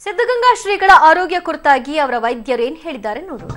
ಸಿದ್ಧಗಂಗಾ ಶ್ರೀಗಳ ಆರೋಗ್ಯ ಕುರಿತಾಗಿ ಅವರ ವೈದ್ಯರು ಏನು ಹೇಳಿದ್ದಾರೆ ನೋಡೋಣ.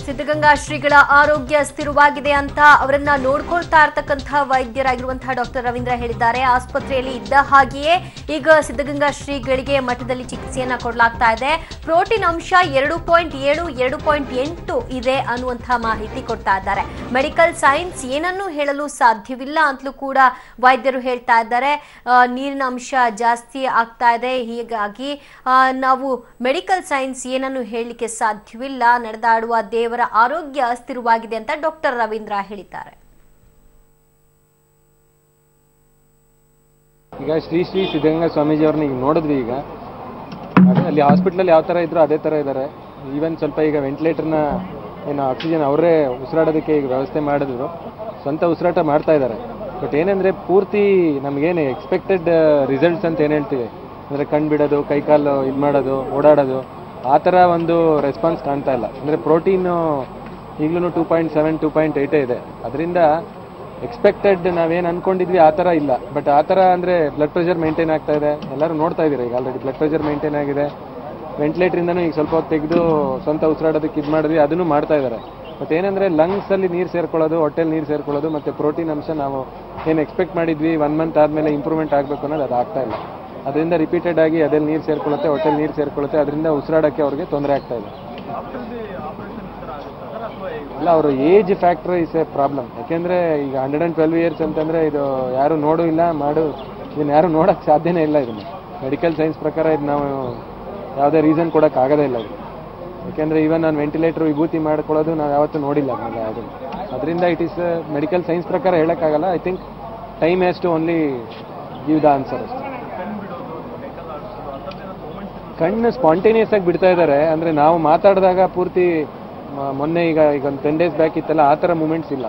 ಸಿದ್ಧಗಂಗಾ ಶ್ರೀಗಳ ಆರೋಗ್ಯ ಸ್ಥಿರವಾಗಿದೆ ಅಂತ ಅವರನ್ನ ನೋಡ್ಕೊಳ್ತಾ ಇರತಕ್ಕಂತಹ ವೈದ್ಯರಾಗಿರುವಂತಹ ಡಾಕ್ಟರ್ ರವೀಂದ್ರ ಹೇಳಿದ್ದಾರೆ. ಆಸ್ಪತ್ರೆಯಲ್ಲಿ ಇದ್ದ ಹಾಗೆಯೇ ಈಗ ಸಿದ್ಧಗಂಗಾ ಶ್ರೀಗಳಿಗೆ ಮಠದಲ್ಲಿ ಚಿಕಿತ್ಸೆಯನ್ನ ಕೊಡಲಾಗ್ತಾ ಇದೆ. ಪ್ರೋಟೀನ್ ಅಂಶ 2.7 2.8 ಇದೆ ಅನ್ನುವಂತಹ ಮಾಹಿತಿ ಕೊಡ್ತಾ ಇದ್ದಾರೆ. ಮೆಡಿಕಲ್ ಸೈನ್ಸ್ ಏನನ್ನೂ ಹೇಳಲು ಸಾಧ್ಯವಿಲ್ಲ ಅಂತಲೂ ಕೂಡ ವೈದ್ಯರು ಹೇಳ್ತಾ ಇದ್ದಾರೆ. ನೀರಿನ ಅಂಶ ಜಾಸ್ತಿ ಆಗ್ತಾ ಇದೆ, ಹೀಗಾಗಿ ನಾವು ಮೆಡಿಕಲ್ ಸೈನ್ಸ್ ಏನನ್ನು ಹೇಳಲಿಕ್ಕೆ ಸಾಧ್ಯವಿಲ್ಲ. ನಡೆದಾಡುವ ದೇವರ ಆರೋಗ್ಯ ಸ್ಥಿರವಾಗಿದೆ ಅಂತ ಡಾಕ್ಟರ್ ರವೀಂದ್ರ ಹೇಳಿದ್ದಾರೆ. ಈಗ ಶ್ರೀ ಸಿದ್ಧಗಂಗಾ ಸ್ವಾಮೀಜಿ ಅವ್ರನ್ನ ಈಗ ನೋಡಿದ್ವಿ. ಈಗ ಅಲ್ಲಿ ಹಾಸ್ಪಿಟಲ್ ಯಾವ ತರ ಇದ್ರು ಅದೇ ತರ ಇದ್ದಾರೆ. ಈವನ್ ಸ್ವಲ್ಪ ಈಗ ವೆಂಟಿಲೇಟರ್ನ ಏನು ಆಕ್ಸಿಜನ್ ಅವರೇ ಉಸಿರಾಡೋದಕ್ಕೆ ಈಗ ವ್ಯವಸ್ಥೆ ಮಾಡಿದ್ರು, ಸ್ವಂತ ಉಸಿರಾಟ ಮಾಡ್ತಾ ಇದ್ದಾರೆ. ಬಟ್ ಏನಂದ್ರೆ ಪೂರ್ತಿ ನಮಗೇನು ಎಕ್ಸ್ಪೆಕ್ಟೆಡ್ ರಿಸಲ್ಟ್ಸ್ ಅಂತ ಏನು ಹೇಳ್ತೀವಿ ಅಂದರೆ ಕಣ್ಣು ಬಿಡೋದು, ಕೈಕಾಲು ಇದು ಮಾಡೋದು, ಓಡಾಡೋದು, ಆ ಥರ ಒಂದು ರೆಸ್ಪಾನ್ಸ್ ಕಾಣ್ತಾ ಇಲ್ಲ. ಅಂದರೆ ಪ್ರೋಟೀನು ಈಗಲೂ 2.7 2.8 ಇದೆ. ಅದರಿಂದ ಎಕ್ಸ್ಪೆಕ್ಟೆಡ್ ನಾವೇನು ಅಂದ್ಕೊಂಡಿದ್ವಿ ಆ ಥರ ಇಲ್ಲ. ಬಟ್ ಆ ಥರ ಅಂದರೆ ಬ್ಲಡ್ ಪ್ರೆಷರ್ ಮೇಂಟೈನ್ ಆಗ್ತಾ ಇದೆ. ಎಲ್ಲರೂ ನೋಡ್ತಾ ಇದ್ದೀರಾ ಈಗ ಆಲ್ರೆಡಿ ಬ್ಲಡ್ ಪ್ರೆಷರ್ ಮೇಂಟೈನ್ ಆಗಿದೆ. ವೆಂಟಿಲೇಟ್ರಿಂದನೂ ಈಗ ಸ್ವಲ್ಪ ಹೊತ್ತು ತೆಗೆದು ಸ್ವಂತ ಉಸಿರಾಡೋದಕ್ಕೆ ಇದು ಮಾಡಿದ್ವಿ, ಅದನ್ನು ಮಾಡ್ತಾ ಇದ್ದಾರೆ. ಬಟ್ ಏನಂದರೆ ಲಂಗ್ಸಲ್ಲಿ ನೀರು ಸೇರ್ಕೊಳ್ಳೋದು, ಹೊಟ್ಟೆಲಿ ನೀರು ಸೇರ್ಕೊಳ್ಳೋದು ಮತ್ತು ಪ್ರೋಟೀನ್ ಅಂಶ ನಾವು ಏನು ಎಕ್ಸ್ಪೆಕ್ಟ್ ಮಾಡಿದ್ವಿ 1 ಮಂತ್ ಆದಮೇಲೆ ಇಂಪ್ರೂವ್ಮೆಂಟ್ ಆಗಬೇಕು ಅನ್ನೋದು ಅದು ಆಗ್ತಾ ಇಲ್ಲ. ಅದರಿಂದ ರಿಪೀಟೆಡ್ ಆಗಿ ಅದಲ್ಲಿ ನೀರು ಸೇರ್ಕೊಳ್ಳುತ್ತೆ, ಹೊಟ್ಟೆಲಿ ನೀರು ಸೇರ್ಕೊಳ್ಳುತ್ತೆ. ಅದರಿಂದ ಉಸಿರಾಡೋಕ್ಕೆ ಅವ್ರಿಗೆ ತೊಂದರೆ ಆಗ್ತಾ ಇದೆ. ಅಲ್ಲ, ಅವರು age factor is A problem. ಯಾಕೆಂದರೆ ಈಗ 112 ಇಯರ್ಸ್ ಅಂತಂದರೆ ಇದು ಯಾರು ನೋಡು ಇಲ್ಲ ಮಾಡು, ಇದನ್ನು ಯಾರು ನೋಡೋಕ್ಕೆ ಸಾಧ್ಯನೇ ಇಲ್ಲ. ಇದನ್ನು ಮೆಡಿಕಲ್ ಸೈನ್ಸ್ ಪ್ರಕಾರ ಇದು ನಾವು ಯಾವುದೇ ರೀಸನ್ ಕೊಡೋಕ್ಕೆ ಆಗೋದೇ ಇಲ್ಲ ಇದು. ಯಾಕೆಂದರೆ ಈವನ್ ನಾನು ವೆಂಟಿಲೇಟ್ರ್ ವಿಭೂತಿ ಮಾಡ್ಕೊಳ್ಳೋದು ನಾವು ಯಾವತ್ತೂ ನೋಡಿಲ್ಲ ಅದನ್ನೆಲ್ಲ ಯಾವುದನ್ನು. ಅದರಿಂದ ಇಟ್ ಈಸ್ ಮೆಡಿಕಲ್ ಸೈನ್ಸ್ ಪ್ರಕಾರ ಹೇಳೋಕ್ಕಾಗಲ್ಲ. I think time has to only give the answer ಅಷ್ಟೇ. ಕಣ್ಣು ಸ್ಪಾಂಟೇನಿಯಸ್ ಆಗಿ ಬಿಡ್ತಾ ಇದ್ದಾರೆ. ಅಂದರೆ ನಾವು ಮಾತಾಡಿದಾಗ ಪೂರ್ತಿ ಮೊನ್ನೆ ಈಗ ಒಂದು 10 days ಬ್ಯಾಕ್ ಇತ್ತಲ್ಲ, ಆ ಥರ ಮೂಮೆಂಟ್ಸ್ ಇಲ್ಲ.